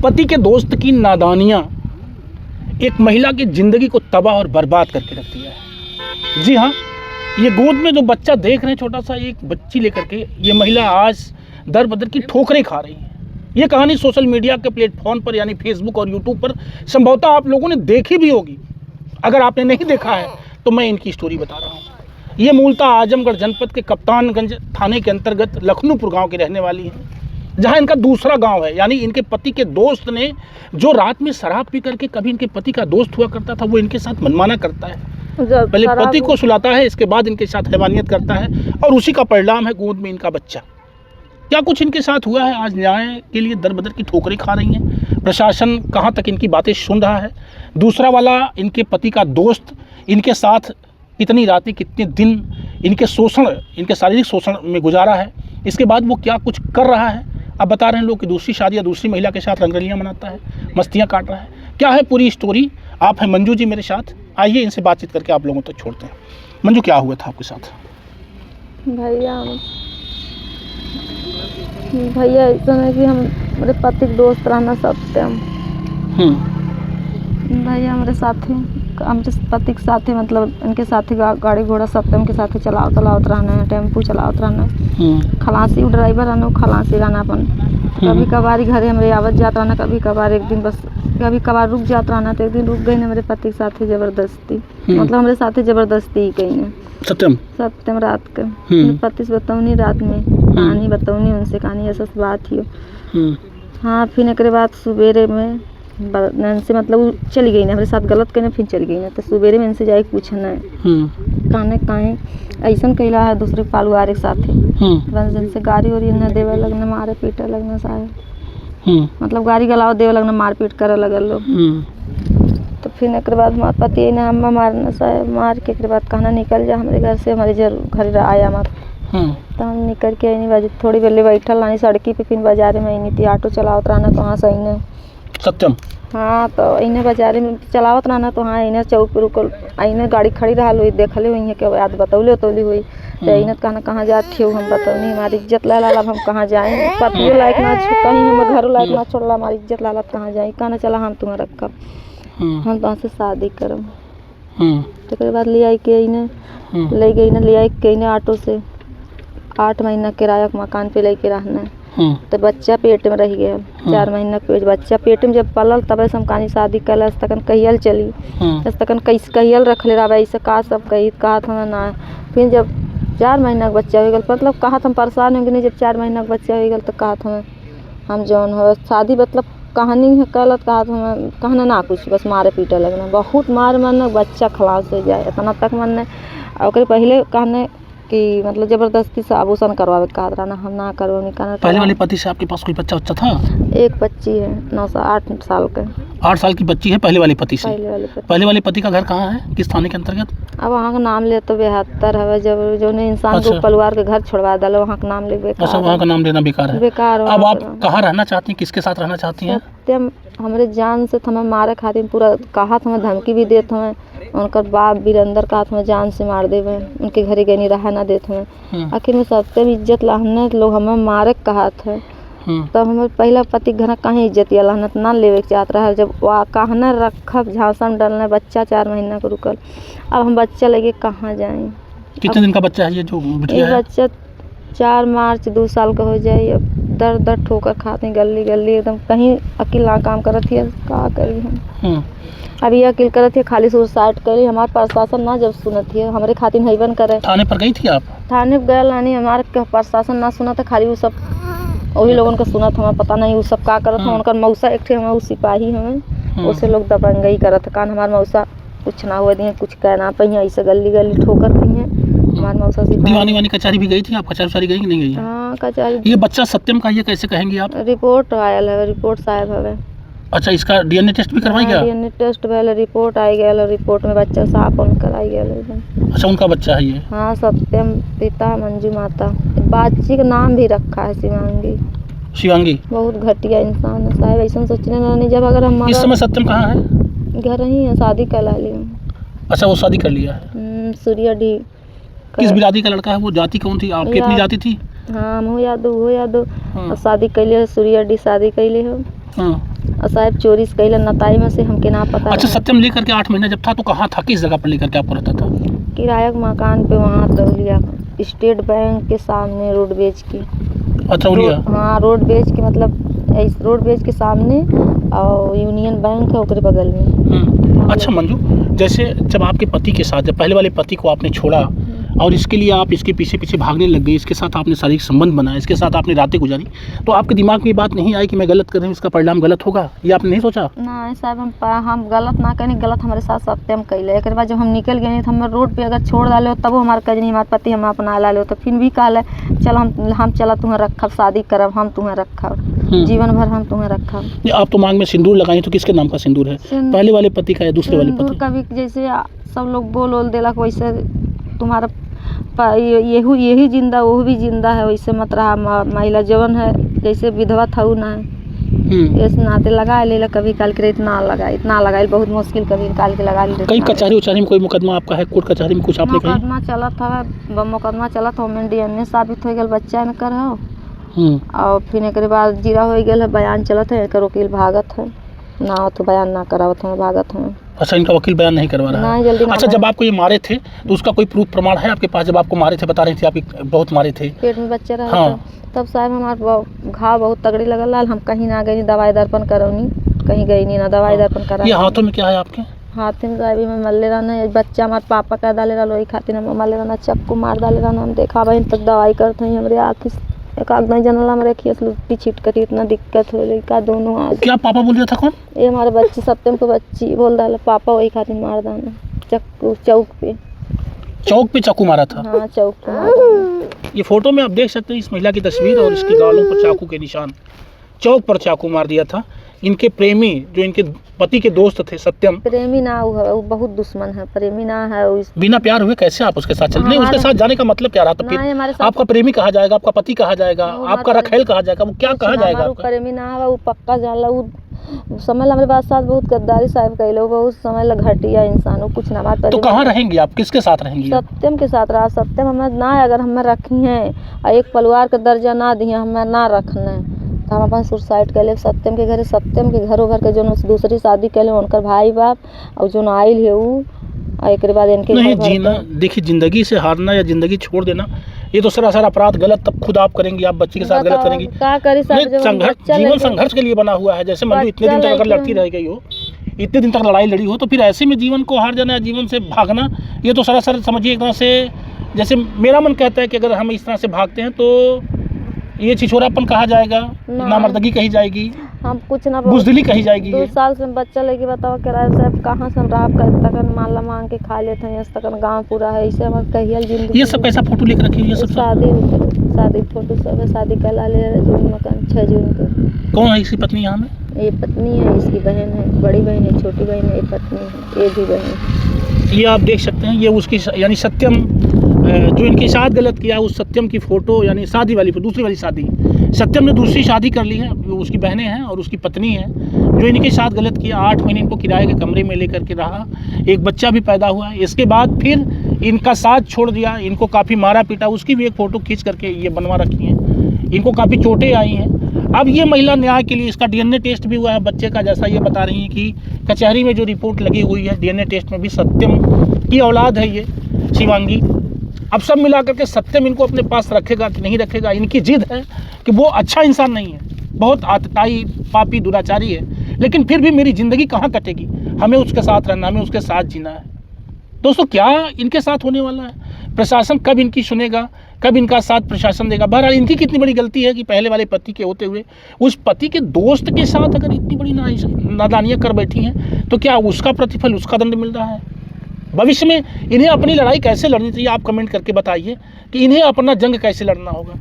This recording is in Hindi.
पति के दोस्त की नादानियाँ एक महिला की ज़िंदगी को तबाह और बर्बाद करके रख दिया है। जी हाँ, ये गोद में जो बच्चा देख रहे हैं, छोटा सा एक बच्ची लेकर के ये महिला आज दर बदर की ठोकरें खा रही है। ये कहानी सोशल मीडिया के प्लेटफॉर्म पर यानी फेसबुक और यूट्यूब पर संभवतः आप लोगों ने देखी भी होगी। अगर आपने नहीं देखा है तो मैं इनकी स्टोरी बता रहा हूँ। ये मूलतः आजमगढ़ जनपद के कप्तानगंज थाने के अंतर्गत लखनऊपुर गांव की रहने वाली हैं, जहां इनका दूसरा गांव है। यानी इनके पति के दोस्त ने जो रात में शराब पी करके, कभी इनके पति का दोस्त हुआ करता था, वो इनके साथ मनमाना करता है। पहले पति को सुलाता है, इसके बाद इनके साथ हैवानियत करता है और उसी का परिणाम है गोद में इनका बच्चा। क्या कुछ इनके साथ हुआ है, आज न्याय के लिए दर बदर की ठोकरें खा रही हैं। प्रशासन कहाँ तक इनकी बातें सुन रहा है। दूसरा वाला इनके पति का दोस्त इनके साथ कितनी रातें, कितने दिन इनके शोषण, इनके शारीरिक शोषण में गुजारा है। इसके बाद वो क्या कुछ कर रहा है। अब बता रहे हैं लोग कि दूसरी शादी या दूसरी महिला के साथ रंगरलियाँ मनाता है, मस्तियाँ काट रहा है। क्या है पूरी स्टोरी। आप हैं मंजू जी मेरे साथ, आइए इनसे बातचीत करके आप लोगों तक छोड़ते हैं। मंजू, क्या हुआ था आपके साथ? भैया ऐसा है कि हम मेरे पति के दोस्त रहना सत्यम। भैया हमारे साथी, हमारे पति के साथी, मतलब इनके साथी गाड़ी घोड़ा सत्यम के साथी चलावत रहना है, टेम्पू चलावत रहना है। खलासी ड्राइवर रहना, खलासी रहना अपन। कभी कभार घरे हमारे आवत जात रहना, कभी कभार एक दिन बस, कभी कभार रुक जात रहना। तो एक दिन रुक गई ना मेरे पति के साथी ज़बरदस्ती, मतलब हमारे साथी ज़बरदस्ती ही कही है। सत्यम रात के मेरे पति से बताऊनी, रात में कहानी बताऊनी, उनसे कहानी ऐसा बात ही हो। हाँ, फिर एक बाद सवेरे में से मतलब चली गई ना, हमारे साथ गलत करने, फिर चली गई ना। तो सवेरे में इनसे जाके पूछना है कहने कहीं ऐसा कैला है दूसरे पालुआरे के साथी। जन से गाड़ी और न देवे लगना, मारे पीटे लगना सारे, मतलब गाड़ी गलाव देवे लगना, मारपीट करे लगल लोग। तो फिर एक बाद हमारे पति ने हम मारना साहब, मार के एक बाद कहना निकल जा हमारे घर से, हमारे घर आया मत। तो हम निकल के आई बाजी, थोड़ी बेले बैठल रानी सड़की पे, फिर बाजारे में आई थी, ऑटो चलावत रहना। तो हाँ सही ने सत्यम, हाँ, तो इन्हें बाजारे में चलावत रहना। तो हाँ, इन्हें चौक पर रुकल, इन्हें गाड़ी खड़ी रहा हुई, देखले हुई के याद बतौले तौली हुई। तो इन्हें कहना कहाँ जाती हो, हम बतौनी, हमारी इज्जत ला ला, हम कहाँ जाएँ, पतियों लायक ना कहीं, हम घर लायक ना छोड़ला, हमारी इज्जत ला ला कहाँ जाए। कहना चला हम तुम्हें रखब, हम तो से शादी करब। तो बाद ले आई के इन्हें ले गई, ले आई के इन्हें ऑटो से 8 महीना किराया के मकान पे लेके रहना। तो बच्चा पेट में रह गया, 4 महीना पेट, बच्चा पेट में जब पलल तब हम कहानी शादी कल तकन कहियल चली, तकन कैसे कहियल रख ले रहा ऐसे का सब कही कहा था ना। फिर जब 4 महीना का बच्चा हो गया, मतलब कहा हम परेशान होंगे नहीं, जब 4 महीना का बच्चा हो गया तो कहा था हम जौन हो शादी, मतलब कहानी है गलत, कहा था कहना ना कुछ, बस मारे पीटे लगना, बहुत मार मारना, बच्चा खलास हो जाए इतना तक मन। और पहले कहने कि मतलब जबरदस्ती से आभूषण करवावे कहा रहना, हम ना करवा नहीं कहना। पहले वाले पति से आपके पास कोई बच्चा था? एक बच्ची है, 8 साल के। 8 साल की बच्ची है पहले वाले पति से? पहले वाले पति का घर कहाँ है, किस थाने के अंतर्गत? अब वहाँ का नाम ले तो 72 है, जब जो ने इंसान को परिवार के घर छोड़वा डालो वहाँ का नाम ले बेकार। अच्छा, वहाँ का नाम लेना बेकार है, बेकार। अब आप कहाँ रहना चाहती हैं, किसके साथ रहना चाहती हैं? सत्यम हमारे जान से हमें मारे खातिर पूरा कहा, हमें धमकी भी देते हैं, उनका बाप वीरेंद्र का हमें जान से मार देवे, उनके घरे गनी रहा ना देते हैं। आखिर में सत्यम इज्जत लाने लोग हमें मारे कहा थे। तब हमारे पहला पति घर कहीं इज्जत या लहनत ना लेवे के चाहत रहा, जब वह कहना रखब झांसन डलने, बच्चा 4 महीना को रुकल। अब हम बच्चा लेके कहाँ जाएँ? कितने दिन का बच्चा है ये जो ये बच्चा? 4 मार्च 2 साल का हो जाए। अब दर दर ठोकर खाते गली गली, एकदम कहीं अकेला काम करत है, का करी हम। अब ये अकेले करत है, खाली सुसाइड करी। हमारे प्रशासन ना जब सुनत है, हमारे खातिर हैवन करे। थाने पर गई थी आप? थाने गए लानी, हमारे प्रशासन ना सुना था, खाली वो सब वही लोगों का सुना था, हमें पता नहीं वो सब का करत था। उनका मौसा एक थे, हमारे सिपाही हमें उसे लोग दबंगई करत कान। हमारे मौसा कुछ ना हुआ दिए, कुछ कहना पही, ऐसे गली गली ठोकर पही है। हमारे मौसा दीवानी कचहरी भी गई थी आप? कचहरी गई कि नहीं गई? हाँ, कचहरी। ये बच्चा सत्यम का ये कैसे कहेंगे आप? रिपोर्ट आयल है, रिपोर्ट साहब है। अच्छा, इसका डीएनए टेस्ट भी करवाई गया? डीएनए टेस्ट पहले रिपोर्ट आई गया, रिपोर्ट में बच्चा साफ उनका आई गया। अच्छा, उनका बच्चा है ये? हाँ, सत्यम पिता मंजू माता, बच्ची का नाम भी रखा है शिवांगी। शिवांगी बहुत घटिया इंसान है साहब, ऐसा सोचने नहीं। जब अगर हम इस समय सत्यम कहाँ है? घर ही है, शादी करा ली। अच्छा, वो शादी कर लिया है? सूर्या डी। किस बिरादरी का लड़का है वो? जाति कौन थी आपकी? अपनी जाति थी? हाँ, हम हो यादव, हो यादव। शादी कैले सूर्या डी, शादी कैले हो। और साहब चोरी से कैलन नताई में से हमके ना पता अच्छा, रहा। सत्यम लेकर के 8 महीना जब था तो कहाँ था, किस जगह पर लेकर के आपको रहता था? किराया के मकान पे वहाँ अतरौलिया स्टेट बैंक के सामने रोड बेच के। अतरौलिया? हाँ, रोड बेच के मतलब रोड बेच के सामने और यूनियन बैंक है ओकरे बगल में। अच्छा मंजू, जैसे जब आपके पति के साथ, जब पहले वाले पति को आपने छोड़ा और इसके लिए आप इसके पीछे पीछे भागने लग गई, इसके साथ आपने शारीरिक संबंध बनाया, इसके साथ आपने रातें गुजारी, तो आपके दिमाग में ये बात नहीं आई कि मैं गलत कर रही हूँ, इसका परिणाम गलत होगा, ये आपने नहीं सोचा? नहीं साहब, हम गलत ना करें, गलत हमारे साथ सत्यम कैले। एक बाद जब हम निकल गए तो हम रोड पे अगर छोड़ डाले तब हमारे कजनी हमारे पति हम अपना ला लो, तो फिर भी कहले चल हम चला तुम्हें रखब, शादी करब, हम तुम्हें रखब, जीवन भर हम तुम्हें रखब। आप तो मांग में सिंदूर लगाई, तो किसके नाम का सिंदूर है, पहले वाले पति का या दूसरे वाले पति? कभी जैसे सब लोग बोल देला वैसे तुम्हारा यही जिंदा वो भी जिंदा है, वैसे मत रहा। महिला जवन है जैसे विधवा था ना है, इस नाते लगा ले, कभी काल के इतना लगाए बहुत मुश्किल, कभी काल के लगा ले। कई कचहरी उचहरी में कोई मुकदमा आपका है, कोर्ट कचहरी में कुछ आपने कही? मुकदमा चला था, में DNA साबित हो गया बच्चा न कर हो, और फिर एक बाद जीरा हो गया, बयान चलत है, एक वकील भागत है ना, तो बयान ना करावत है, भागत है। अच्छा, इनका वकील बयान नहीं करवा रहा है? जल्दी। अच्छा, जब आपको ये मारे थे तो उसका कोई प्रूफ प्रमाण है आपके पास? जब आपको मारे थे, बता रही थी आपकी बहुत मारे थे, पेट में बच्चा रहा। हाँ। तब साहब हमारे घाव बहुत तगड़ी लगल, हम कहीं ना गई, दवाई दर्पण करौनी, कहीं गई नहीं ना दवाई दर्पण करा। ये हाथों में क्या है आपके? हाथ में साहब में मल्ले रहना, बच्चा हमारे पापा का डाले रहा, वही खातिर हम मल्ले रहना, चक्कू मार डाले रहना, हम देखा भाई तक दवाई करते हैं, हमारे आँख एक आग नहीं जनला में रखी लुट्टी छिटकटी, इतना दिक्कत हो का दोनों आज। क्या पापा बोल रहा था? कौन? ये हमारे बच्ची सत्यम को बच्ची बोल डाला पापा, वही खातिर मार दाना, चक्कू चौक पे चाकू मारा था। हाँ, चौक पे मारा था। ये फोटो में आप देख सकते हैं इस महिला की तस्वीर और इसकी गालों पर चाकू के निशान, चौक पर चाकू मार दिया था। इनके प्रेमी जो इनके पति के दोस्त थे सत्यम, प्रेमी ना वो बहुत दुश्मन है, प्रेमी ना है। बिना प्यार हुए कैसे आप उसके साथ चल? नहीं, उसके साथ जाने का मतलब क्या रहा? तो फिर आपका प्रेमी कहा जाएगा, आपका पति कहा जाएगा, आपका रखेल कहा जाएगा, वो क्या कहा जाएगा? प्रेमी ना है वो पक्का जाला, वो समझ ला हमारे बात साथ बहुत गद्दारी साहब कह लो, बहुत समझ ला घटिया इंसान, वो कुछ ना बात। तो कहाँ रहेंगी आप, किसके साथ रहेंगी? सत्यम के साथ रहा। सत्यम हमें ना अगर हमें रखी हैं और एक परिवार का दर्जा ना दिए, हमें ना रखना, हम अपन सुसाइड कर ले। सत्यम के घरे, सत्यम के घरों घर के जो दूसरी शादी कर ले उनकर भाई बाप और जो आइल है वो, और एक बाद इनके नहीं जीना। देखिए, जिंदगी से हारना या जिंदगी छोड़ देना ये तो सरासर अपराध, गलत तब खुद आप करेंगी, आप बच्ची के साथ गलत करेंगी। क्या करी संघर्ष, जीवन संघर्ष के लिए बना हुआ है। जैसे मंजू इतने दिन तक अगर लड़ती रह गई हो, इतने दिन तक लड़ाई लड़ी हो, तो फिर ऐसे में जीवन को हार जाना या जीवन से भागना, ये तो सरासर समझिए एक तरह से, जैसे मेरा मन कहता है कि अगर हम इस तरह से भागते हैं तो ये छिछोरापन कहा जाएगा, नामर्दगी कही जाएगी, हम कुछ ना बुजदिली कही जाएगी। 2 साल से बच्चा लेके बताओ किराया साहब कहाँ से रात का तक माला मांग के खा लेते हैं, इस तक गाँव पूरा है, इसे हमारे कहियल जिंदगी। ये सब कैसा फोटो लेकर रखी? ये सब शादी फोटो सब है, शादी कला ले जून मकान 6 जून को। कौन है इसकी पत्नी यहाँ में? ये पत्नी है, इसकी बहन है, बड़ी बहन है, छोटी बहन है, ये पत्नी है, ये भी बहन। ये आप देख सकते हैं, ये उसकी यानी सत्यम जो इनके साथ गलत किया, उस सत्यम की फ़ोटो, यानी शादी वाली, दूसरी वाली शादी, सत्यम ने दूसरी शादी कर ली है, वो उसकी बहनें हैं और उसकी पत्नी है, जो इनके साथ गलत किया। 8 महीने इनको किराए के कमरे में लेकर के रहा, एक बच्चा भी पैदा हुआ। इसके बाद फिर इनका साथ छोड़ दिया, इनको काफ़ी मारा पीटा, उसकी भी एक फ़ोटो खींच करके ये बनवा रखी है। इनको काफ़ी चोटें आई हैं। अब ये महिला न्याय के लिए, इसका DNA टेस्ट भी हुआ है बच्चे का, जैसा ये बता रही हैं कि कचहरी में जो रिपोर्ट लगी हुई है DNA टेस्ट में भी सत्यम की औलाद है ये शिवांगी। अब सब मिला करके सत्यम इनको अपने पास रखेगा कि नहीं रखेगा, इनकी जिद है कि वो अच्छा इंसान नहीं है, बहुत आतताई, पापी, दुराचारी है, लेकिन फिर भी मेरी ज़िंदगी कहाँ कटेगी, हमें उसके साथ रहना, हमें उसके साथ जीना है। दोस्तों, क्या इनके साथ होने वाला है? प्रशासन कब इनकी सुनेगा, कब इनका साथ प्रशासन देगा? बहरहाल इनकी कितनी बड़ी गलती है कि पहले वाले पति के होते हुए उस पति के दोस्त के साथ अगर इतनी बड़ी नादानियाँ कर बैठी हैं, तो क्या उसका प्रतिफल, उसका दंड मिल रहा है? भविष्य में इन्हें अपनी लड़ाई कैसे लड़नी चाहिए, आप कमेंट करके बताइए कि इन्हें अपना जंग कैसे लड़ना होगा।